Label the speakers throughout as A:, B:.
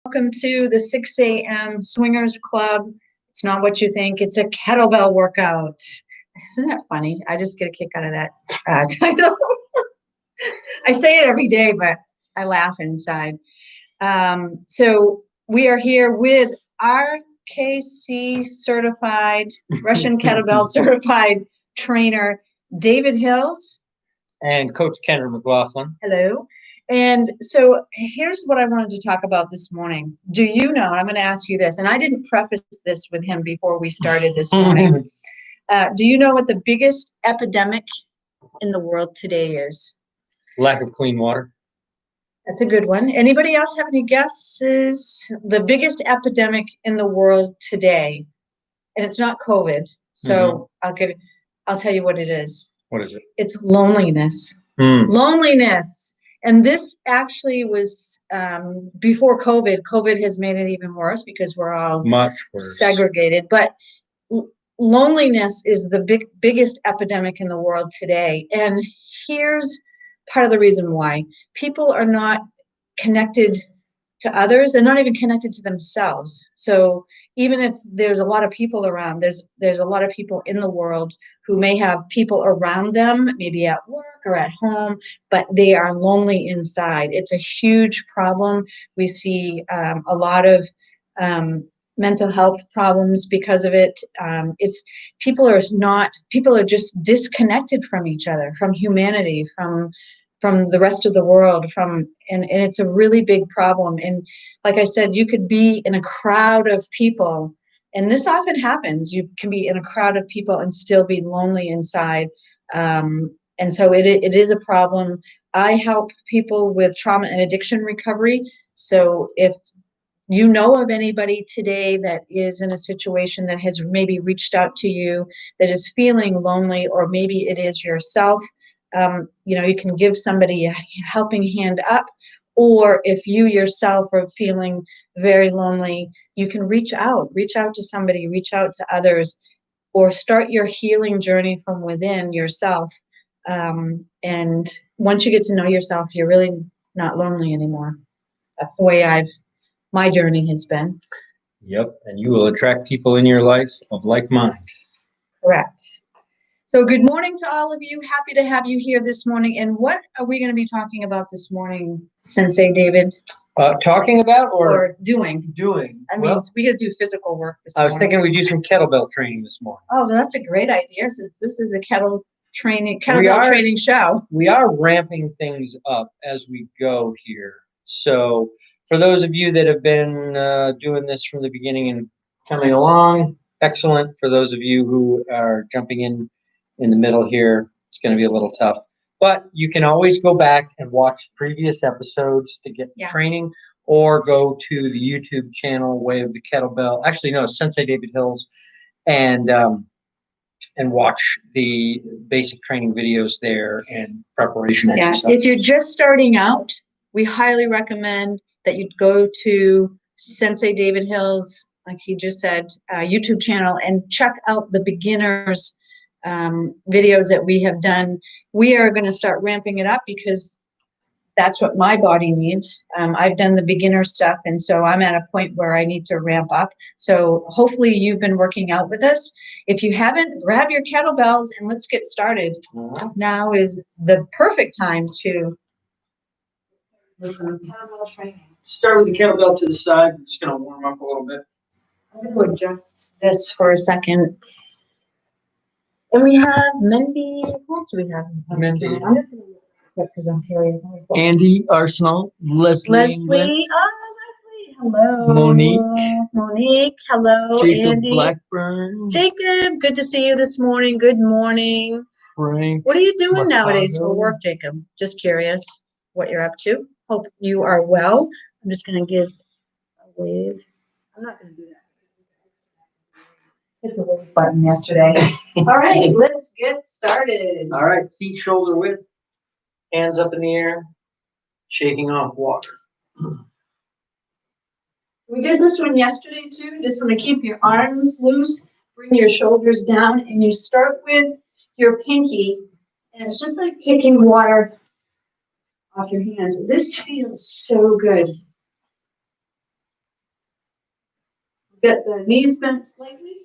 A: Welcome to the 6 a.m. Swingers Club. It's not what you think. It's a kettlebell workout. Isn't that funny? I just get a kick out of that title. I say it every day, but I laugh inside. So we are here with RKC certified, Russian kettlebell certified trainer, David Hills.
B: And Coach Kendra McLaughlin.
A: Hello. And so here's what I wanted to talk about this morning. Do you know, and I'm going to ask you this, and I didn't preface this with him before we started this morning. Do you know what the biggest epidemic in the world today is?
B: Lack of clean water.
A: That's a good one. Anybody else have any guesses? The biggest epidemic in the world today, and it's not COVID. So I'll tell you what it is.
B: What is it?
A: It's loneliness. Loneliness. And this actually was before COVID. COVID has made it even worse because we're all
B: much worse
A: segregated. But loneliness is the biggest epidemic in the world today. And here's part of the reason why. People are not connected to others. They're not even connected to themselves. So even if there's a lot of people around, there's a lot of people in the world who may have people around them, maybe at work or at home, but they are lonely inside. It's a huge problem. We see a lot of mental health problems because of it. People are just disconnected from each other, from humanity, from the rest of the world, and it's a really big problem. And like I said, you could be in a crowd of people, and this often happens. You can be in a crowd of people and still be lonely inside. And so it is a problem. I help people with trauma and addiction recovery. So if you know of anybody today that is in a situation that has maybe reached out to you, that is feeling lonely, or maybe it is yourself, you can give somebody a helping hand up, or if you yourself are feeling very lonely, you can reach out to somebody, reach out to others, or start your healing journey from within yourself. And once you get to know yourself, you're really not lonely anymore. That's the way my journey has been.
B: Yep, and you will attract people in your life of like mind.
A: Correct. So good morning to all of you. Happy to have you here this morning. And what are we going to be talking about this morning, Sensei David?
B: Talking about
A: or doing?
B: Doing.
A: I mean, we got to do physical work this morning.
B: I was thinking we'd do some kettlebell training this morning.
A: Oh, that's a great idea. So this is a kettlebell training show.
B: We are ramping things up as we go here. So for those of you that have been doing this from the beginning and coming along, excellent. For those of you who are jumping in the middle here, it's going to be a little tough. But you can always go back and watch previous episodes to get training, or go to the YouTube channel, Way of the Kettlebell. Actually, no, Sensei David Hills, and watch the basic training videos there and preparation exercises.
A: If you're just starting out, we highly recommend that you go to Sensei David Hills, like he just said, YouTube channel, and check out the beginners videos that we have done. We are going to start ramping it up because that's what my body needs. I've done the beginner stuff, and so I'm at a point where I need to ramp up. So hopefully you've been working out with us. If you haven't, grab your kettlebells and let's get started. Now is the perfect time to do some kettlebell training.
B: Start with the kettlebell to the side. I'm just going to warm up a little bit.
A: I'm going to adjust this for a second. And we have Mendy. Who else do we have?
B: Mendy.
A: I'm just going to look because I'm curious.
B: Andy Arsenal, Leslie,
A: Leslie, hello. Monique, hello.
B: Jacob
A: Andy.
B: Blackburn.
A: Jacob, good to see you this morning. Good morning.
B: Frank.
A: What are you doing nowadays for work, Jacob? Just curious what you're up to. Hope you are well. I'm just going to give a wave. I'm not going to do that. Hit the wave button yesterday. All right, let's get started.
B: All right, feet shoulder width, hands up in the air, shaking off water.
A: We did this one yesterday too. Just want to keep your arms loose, bring your shoulders down, and you start with your pinky, and it's just like taking water off your hands. This feels so good. Get the knees bent slightly.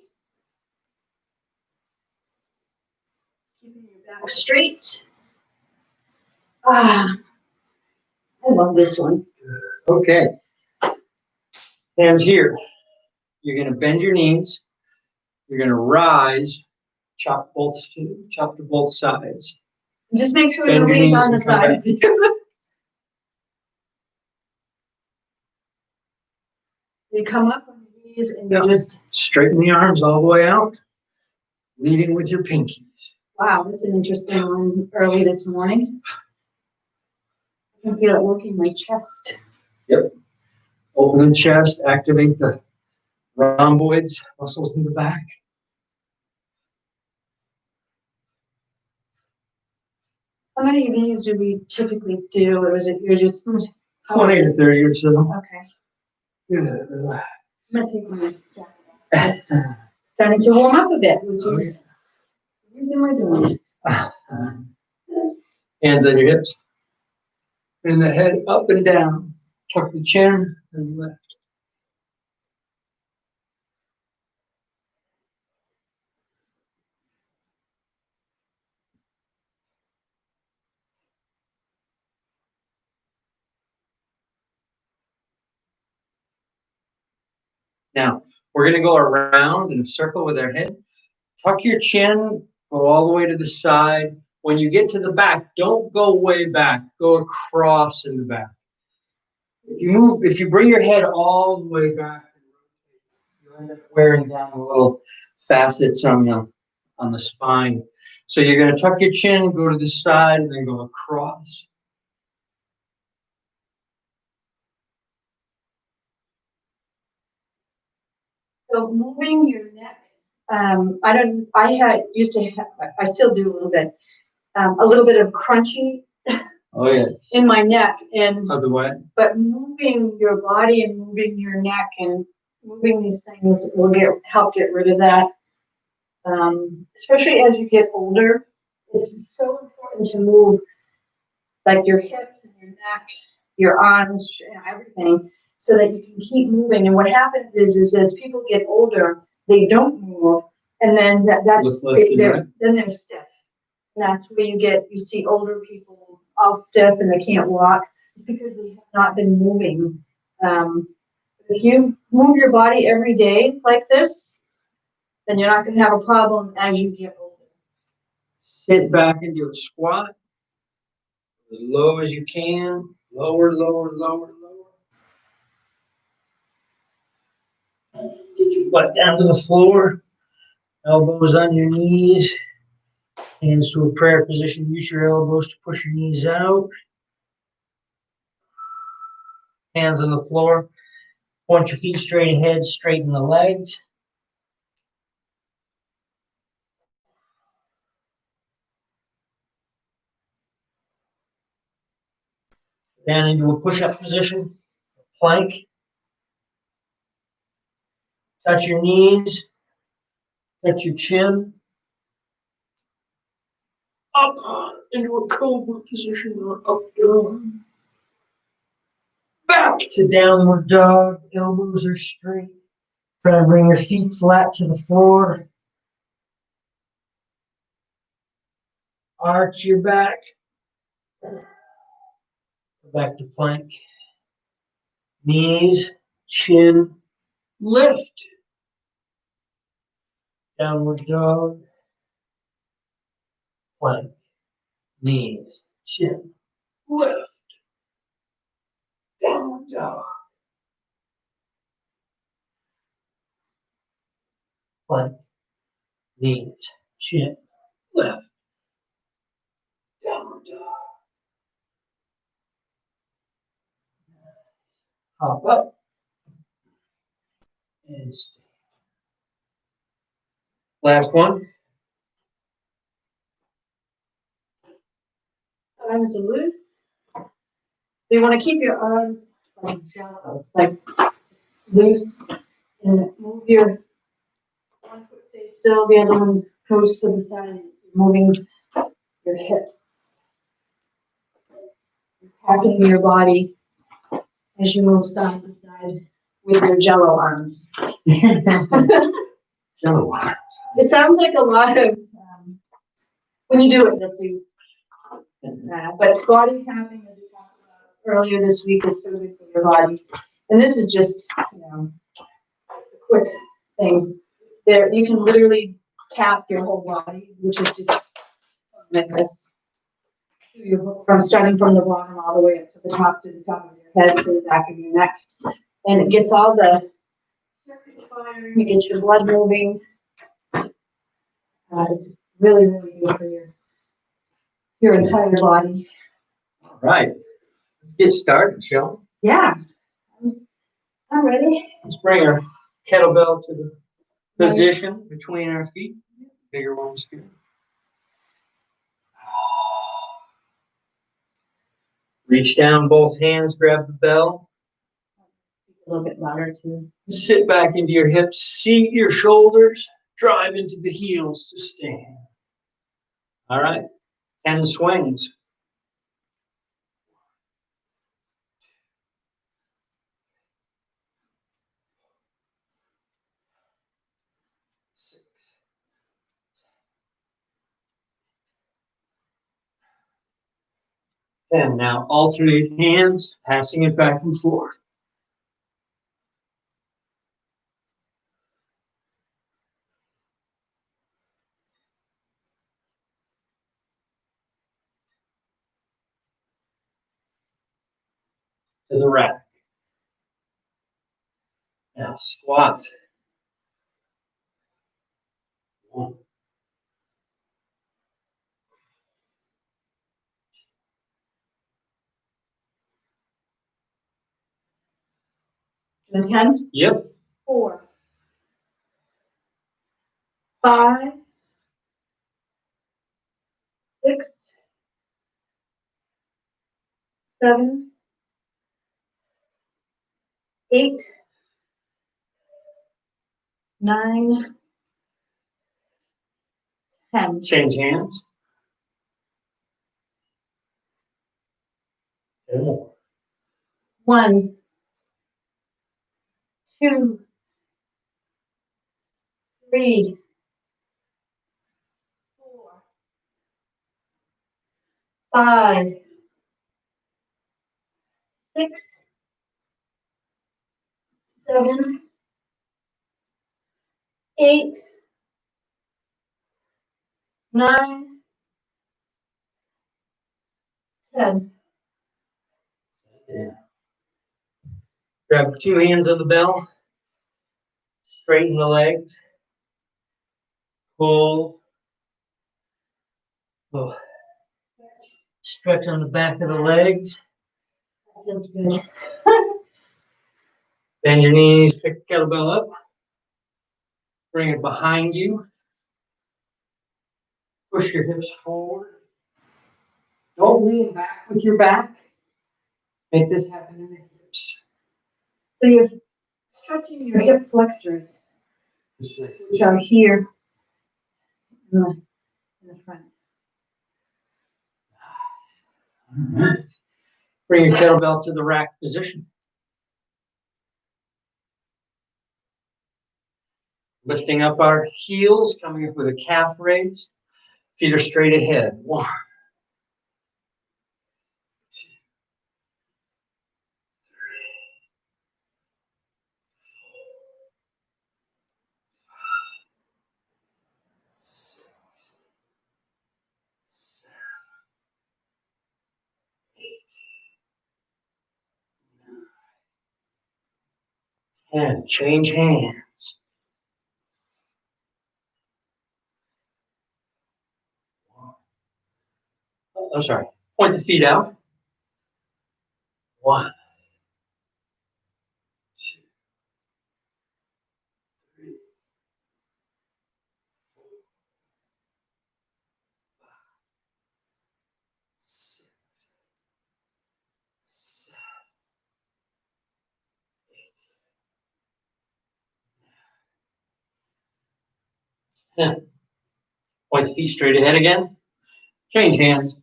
A: Keeping your back straight. Ah, I love this one.
B: Okay. Hands here. You're going to bend your knees. You're going to rise. Chop to both sides.
A: Just make sure
B: Bend your
A: nobody's
B: knees
A: on the
B: and come
A: side
B: back.
A: of you. You come up on your knees and you just
B: straighten the arms all the way out, leading with your pinkies.
A: Wow, that's an interesting one early this morning. I can feel it working my chest.
B: Yep. Open the chest, activate the rhomboids, muscles in the back.
A: How many of these do we typically do, or is it you're just
B: 20 to 30 or so.
A: Okay.
B: Good.
A: I'm gonna take my jacket off. It's starting to warm up a bit, which is the reason we're doing this.
B: Hands on your hips. And the head up and down. Tuck the chin and lift. Now, we're going to go around in a circle with our head. Tuck your chin, go all the way to the side. When you get to the back, don't go way back. Go across in the back. If you bring your head all the way back, you end up wearing down the little facets on the spine. So you're going to tuck your chin, go to the side, and then go across.
A: So moving your neck. I still do a little bit of crunching.
B: Oh yeah.
A: In my neck and
B: other way.
A: But moving your body and moving your neck and moving these things will help get rid of that. Especially as you get older, it's so important to move like your hips and your neck, your arms, everything, so that you can keep moving. And what happens is as people get older, they don't move, and then then they're stiff. And that's where you see older people all stiff and they can't walk. It's because they have not been moving. If you move your body every day like this, then you're not going to have a problem as you get older.
B: Sit back into a squat as low as you can. Lower, lower, lower, lower. Get your butt down to the floor. Elbows on your knees. Hands to a prayer position. Use your elbows to push your knees out. Hands on the floor. Point your feet straight ahead. Straighten the legs. Down into a push-up position. Plank. Touch your knees. Touch your chin. Up into a cobra position or up dog. Back to downward dog. Elbows are straight. Try to bring your feet flat to the floor. Arch your back. Go back to plank. Knees, chin, lift. Downward dog. Plank. Knees, chin, lift. Downward dog. Plank. Knees, chin, lift. Downward dog. Hop up. And stay. Last one.
A: Arms are loose. So you want to keep your arms like loose and move your one foot stays still, the other one goes to the side, moving your hips. Attacking your body as you move side to side with your Jello arms.
B: Jello arms.
A: It sounds like a lot of when you do it, you'll see. But squatting, tapping, as we talked about earlier this week, is so good for your body. And this is just, a quick thing. There, you can literally tap your whole body, which is just like this. From starting from the bottom all the way up to the top of your head to the back of your neck, and it gets all the circuits firing. It gets your blood moving. It's really, really good for your entire body.
B: All right, let's get started, shall we?
A: Yeah, I'm ready.
B: Let's bring our kettlebell to the position between our feet. Bigger ones here. Reach down both hands, grab the bell.
A: A little bit louder too.
B: Sit back into your hips, seat your shoulders, drive into the heels to stand. All right, 10 swings. 6. And now alternate hands, passing it back and forth. To the rack. Now squat. 1.
A: 10.
B: Yep.
A: 4, 5, 6, 7, 8, 9, 10.
B: Change hands. 10 more.
A: 1, 2, 3, 4, 5, 6, 7, 8, 9, 10.
B: Yeah. Grab 2 hands on the bell. Straighten the legs. Pull. Oh. Stretch on the back of the legs.
A: That feels good.
B: Bend your knees, pick the kettlebell up. Bring it behind you. Push your hips forward. Don't lean back with your back. Make this happen in the hips.
A: So you're stretching your hip flexors, which are here in the front.
B: All right. Bring your kettlebell to the rack position. Lifting up our heels, coming up with a calf raise. Feet are straight ahead. 1, 2, 6, 7, 8, 9, 10. Change hands. 1. Oh, I'm sorry. Point the feet out. 1, 2, 3, 4, 5, 6, 7, 8, 9, 10. Point the feet straight ahead again. Change hands.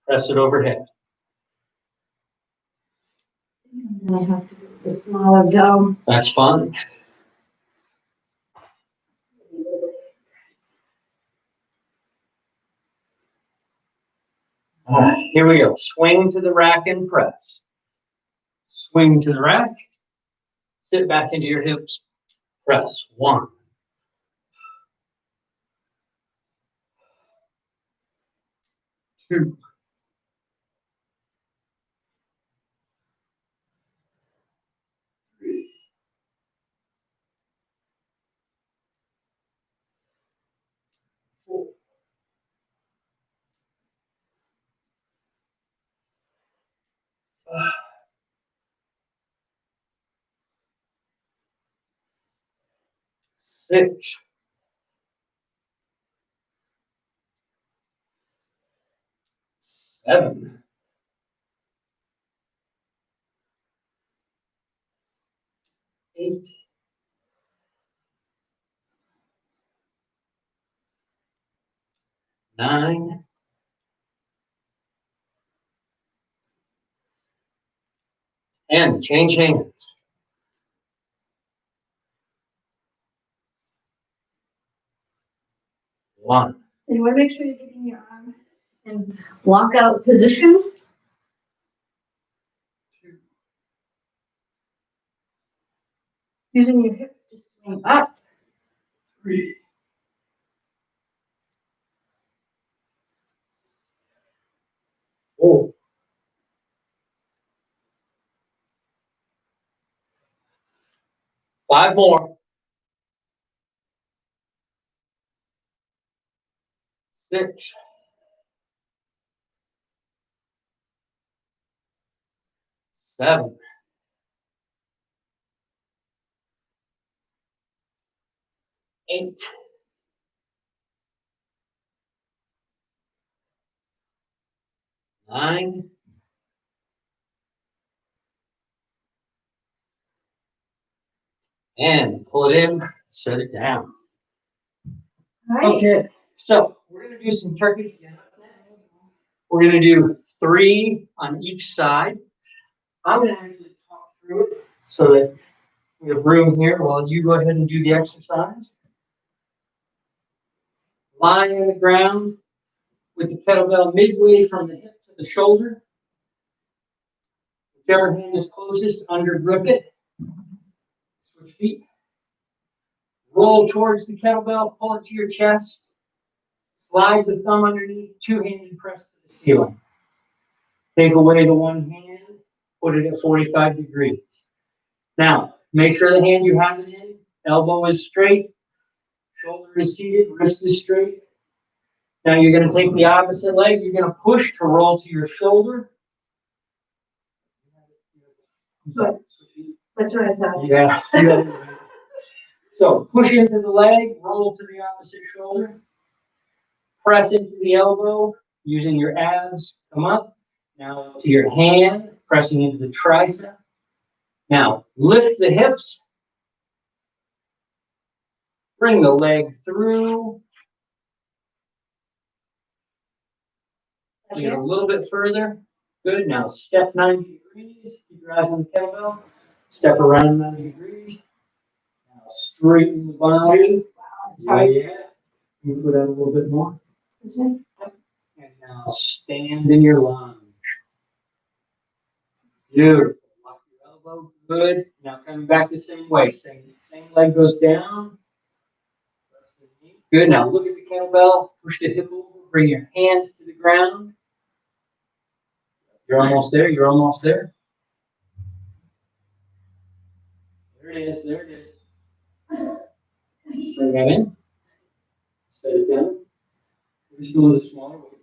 B: Press it overhead.
A: I'm gonna have to do the smaller dome.
B: That's fun. All right, here we go. Swing to the rack and press. Swing to the rack. Sit back into your hips. Press. 1, 2, 3, 4, 5, 6, 7, 8, 9, and change hands. 1.
A: You want to make sure you're getting your arm in walkout position.
B: 2,
A: Using your hips to swing up.
B: 3, 4, 5 more. 6, 7, 8, 9, and pull it in, set it down.
A: All right.
B: Okay, so we're going to do some turkey stand-up next. We're going to do 3 on each side. I'm going to actually talk through it so that we have room here while you go ahead and do the exercise. Lie on the ground with the kettlebell midway from the hip to the shoulder. Whichever hand is closest, under grip it. Switch feet. Roll towards the kettlebell, pull it to your chest. Slide the thumb underneath, 2-handed press to the ceiling. Take away the one hand, put it at 45 degrees. Now, make sure the hand you have it in, elbow is straight, shoulder is seated, wrist is straight. Now you're going to take the opposite leg, you're going to push to roll to your shoulder.
A: That's what I thought.
B: Yeah. So push into the leg, roll to the opposite shoulder. Press into the elbow, using your abs, come up. Now to your hand, pressing into the tricep. Now lift the hips. Bring the leg through. Bring it a little bit further. Good. Now step 90 degrees. Keep your eyes on the kettlebell. Step around 90 degrees. Now straighten the body. Yeah. Move it out a little bit more.
A: This way?
B: And now stand in your lunge. Beautiful. Lock your elbow. Good. Now coming back the same way. Same leg goes down. Good. Now look at the kettlebell. Push the hip over. Bring your hand to the ground. You're almost there. You're almost there. There it is. There it is. Bring that in. Set it down. We're just doing the smaller one.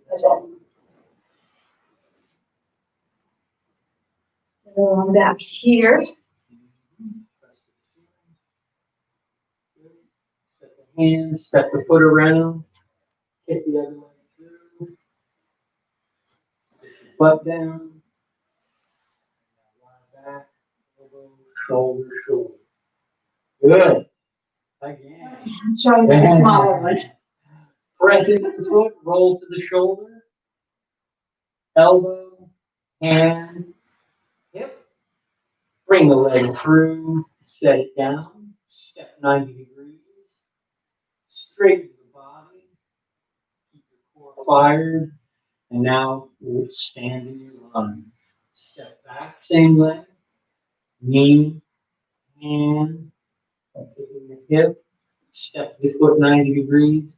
A: So I'm back here.
B: Set the hand, step the foot around, kick the other leg through, sit your butt down, lie back, elbow, shoulder, shoulder. Good. Again.
A: Let's try the smaller one.
B: Press into the foot, roll to the shoulder, elbow, hand, hip. Bring the leg through, set it down, step 90 degrees, straighten the body, keep your core fired, and now we'll stand in your lunge. Step back, same leg, knee, hand, taking the hip, step the foot 90 degrees,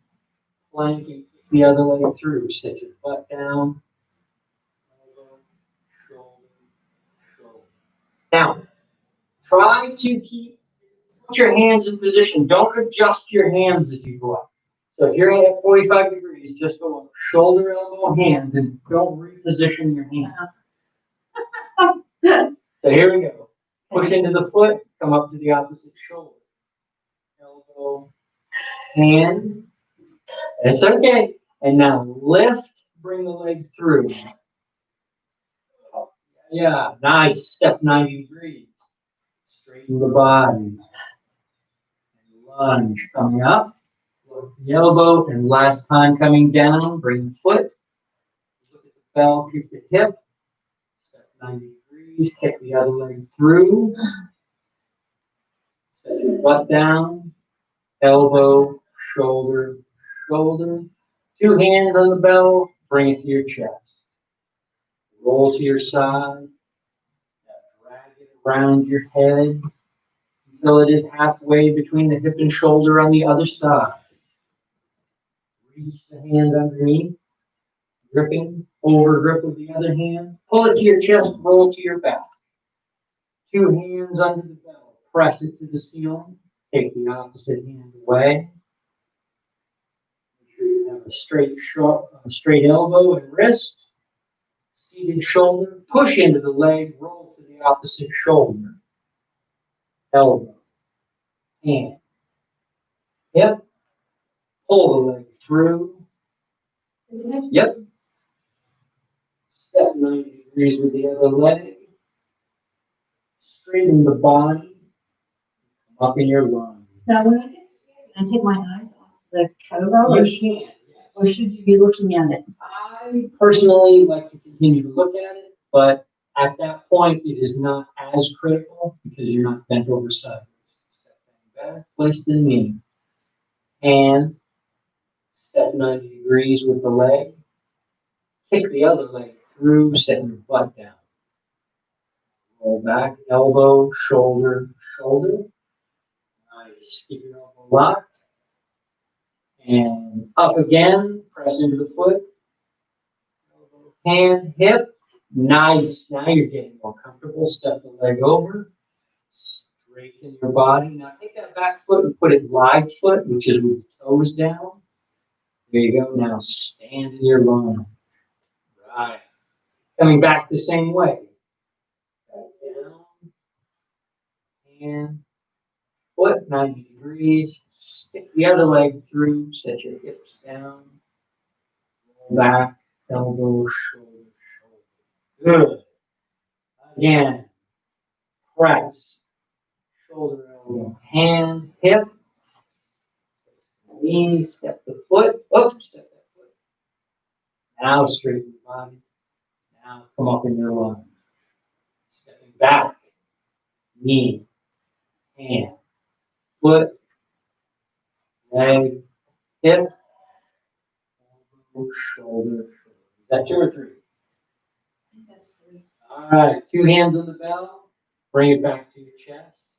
B: plank and kick the other leg through. Set your butt down, elbow, shoulder, shoulder. Now, try to put your hands in position. Don't adjust your hands as you go up. So if you're at 45 degrees, just go up, shoulder, elbow, hand, and don't reposition your hand. So here we go. Push into the foot, come up to the opposite shoulder. Elbow, hand. It's okay. And now lift, bring the leg through. Yeah, nice. Step 90 degrees. Straighten the body. Lunge coming up. Look the elbow, and last time coming down, bring the foot. Look at the bell, kick the hip. Step 90 degrees, kick the other leg through. Set your butt down. Elbow, shoulder, shoulder. 2 hands on the bell, bring it to your chest. Roll to your side. Drag it around your head until it is halfway between the hip and shoulder on the other side. Reach the hand underneath, gripping, over grip of the other hand. Pull it to your chest, roll to your back. 2 hands under the bell, press it to the ceiling. Take the opposite hand away. Make sure you have a straight elbow and wrist. Seated shoulder, push into the leg, roll to the opposite shoulder. Elbow, hand, hip, pull the leg through. Yep. Step 90 degrees with the other leg. Straighten the body. Up in your lunge.
C: Now, when I get scared, can I take my eyes off the kettlebell?
B: You can.
C: Or should you be looking at it?
B: I personally like to continue to look at it, but at that point, it is not as critical because you're not bent over sideways. Step back, place the knee. And step 90 degrees with the leg. Kick the other leg through, set your butt down. Roll back, elbow, shoulder, shoulder. Nice. Keep your elbow locked. And up again, press into the foot. Elbow, hand, hip. Nice. Now you're getting more comfortable. Step the leg over. Straighten your body. Now take that back foot and put it wide foot, which is with the toes down. There you go. Now stand in your lunge. Right. Coming back the same way. Back down. Hand. Foot 90 degrees. Stick the other leg through. Set your hips down. Roll back. Elbow, shoulder, shoulder. Good. Again. Press. Shoulder, elbow, hand, hip. Knee. Step the foot. Oops. Step that foot. Now straighten the body. Now come up in your lunge. Stepping back. Knee. Hand. Foot, leg, hip, elbow, shoulder, shoulder. Is that 2 or 3?
C: I think that's 3.
B: All right, 2 hands on the bell. Bring it back to your chest.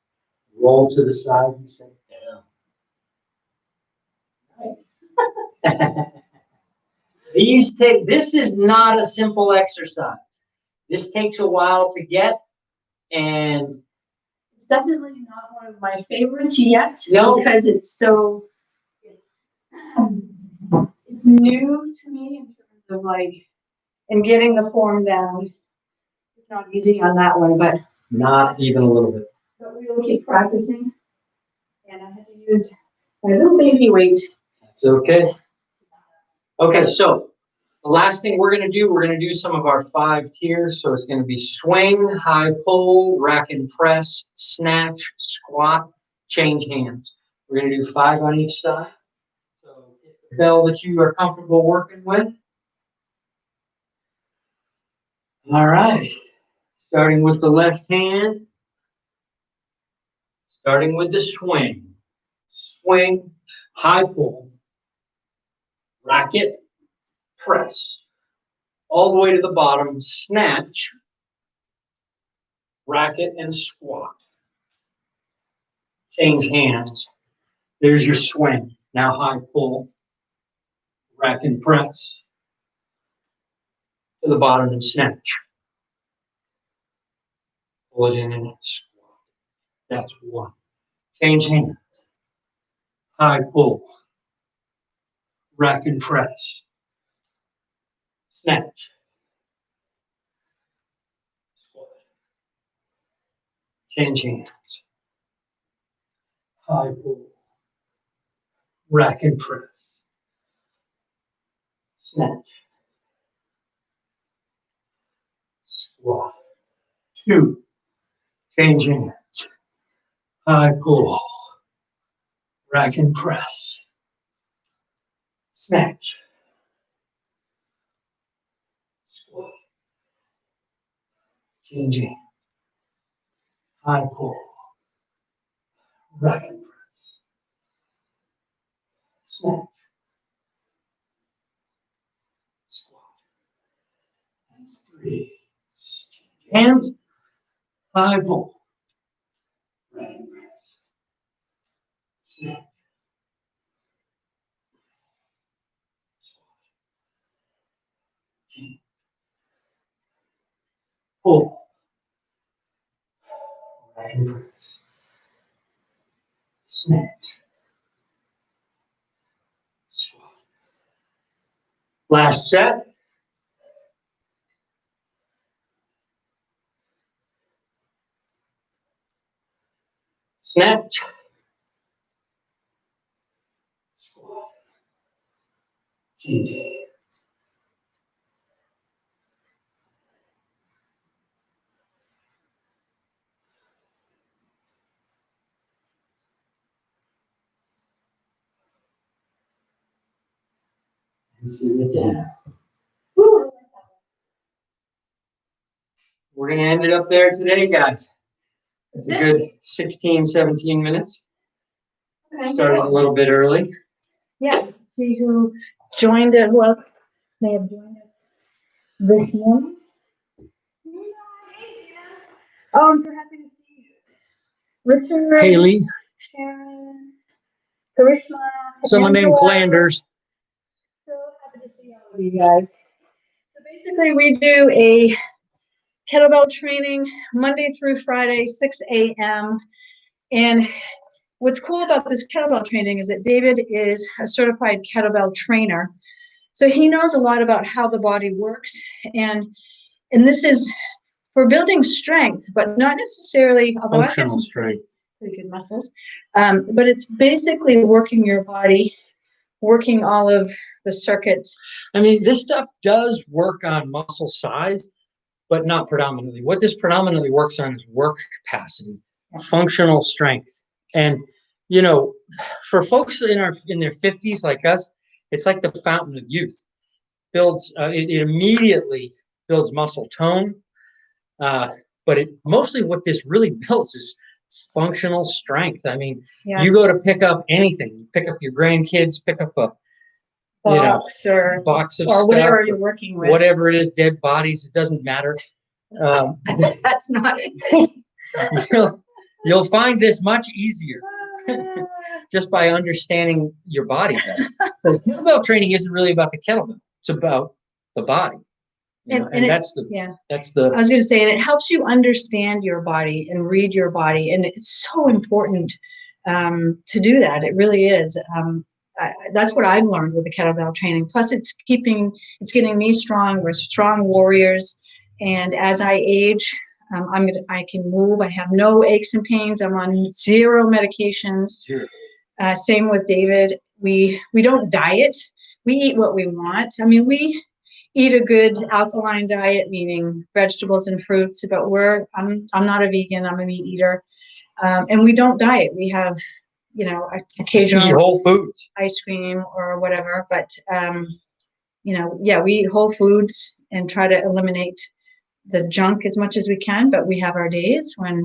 B: Roll to the side and sit down. Nice. This is not a simple exercise. This takes a while to get, and
C: It's definitely not one of my favorites yet.
B: No.
C: Because it's new to me in terms of
A: And getting the form down. It's not easy on that one, but
B: not even a little bit.
C: we will keep practicing. And I had to use my little baby weight.
B: That's okay. Okay, so the last thing we're going to do some of our 5 tiers. So it's going to be swing, high pull, rack and press, snatch, squat, change hands. We're going to do 5 on each side. So get the bell that you are comfortable working with. All right. Starting with the left hand. Starting with the swing. Swing, high pull, racket, press. All the way to the bottom, snatch, racket, and squat. Change hands. There's your swing. Now high pull, rack and press. To the bottom and snatch. Pull it in and squat. That's one. Change hands. High pull, rack and press. Snatch. Squat. Change hands. High pull, rack and press. Snatch. Squat. 2. Change hands. High pull, rack and press. Snatch. Squat. Change hands. High pull, rack and press. Snatch. Squat. And 3. Hands. High pull. Rack and press. Snatch. Squat. Pull. Rack and press. Snatch. Squat. Last set. Snatch. Squat. Change. And sit it down. We're going to end it up there today, guys. It's a good 16, 17 minutes.
A: Okay.
B: Started a little bit early.
A: Yeah, see who joined it. Who else may have joined us this morning? Oh, I'm so happy to see you. Richard,
B: Haley,
A: Sharon, Karishma,
B: someone named
A: Angela.
B: Flanders.
A: So happy to see all of you guys. So basically, we do a kettlebell training Monday through Friday, 6 a.m. And what's cool about this kettlebell training is that David is a certified kettlebell trainer. So he knows a lot about how the body works. And this is for building strength, but not necessarily, although I've got some pretty good muscles. But it's basically working your body, working all of the circuits.
B: I mean, this stuff does work on muscle size, but not predominantly. What this predominantly works on is work capacity, functional strength. And, you know, for folks in their 50s like us, it's like the fountain of youth. It immediately builds muscle tone, but mostly what this really builds is functional strength. I mean, you go to pick up anything, you pick up your grandkids, pick up a
A: box or
B: stuff,
A: whatever you're working with,
B: whatever it is, dead bodies, it doesn't matter.
A: That's not
B: you'll find this much easier just by understanding your body better. So kettlebell training isn't really about the kettlebell; it's about the body. That's the.
A: I was going to say, and it helps you understand your body and read your body, and it's so important to do that. It really is. That's what I've learned with the kettlebell training. Plus, it's getting me strong. We're strong warriors, and as I age, I can move. I have no aches and pains. I'm on 0 medications.
B: Sure.
A: Same with David. We don't diet. We eat what we want. I mean, we eat a good alkaline diet, meaning vegetables and fruits. But I'm not a vegan. I'm a meat eater, and we don't diet. We have, occasional
B: whole foods,
A: ice cream or whatever. But we eat whole foods and try to eliminate the junk as much as we can. But we have our days when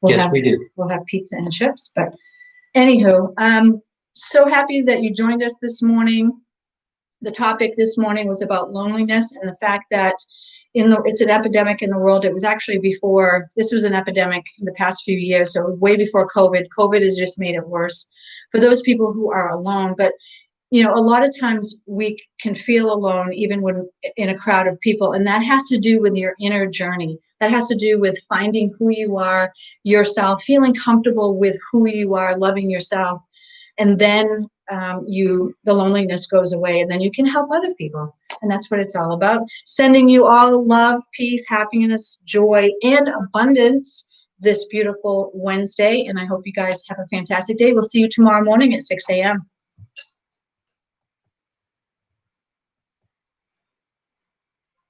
B: Yes, we do.
A: We'll have pizza and chips. But anywho, I'm so happy that you joined us this morning. The topic this morning was about loneliness and the fact that it's an epidemic in the world. It was actually before, this was an epidemic in the past few years, so way before COVID. COVID has just made it worse for those people who are alone. But a lot of times we can feel alone even when in a crowd of people, and that has to do with your inner journey. That has to do with finding who you are, yourself, feeling comfortable with who you are, loving yourself, and then the loneliness goes away, and then you can help other people. And that's what it's all about. Sending you all love, peace, happiness, joy, and abundance this beautiful Wednesday. And I hope you guys have a fantastic day. We'll see you tomorrow morning at 6 a.m.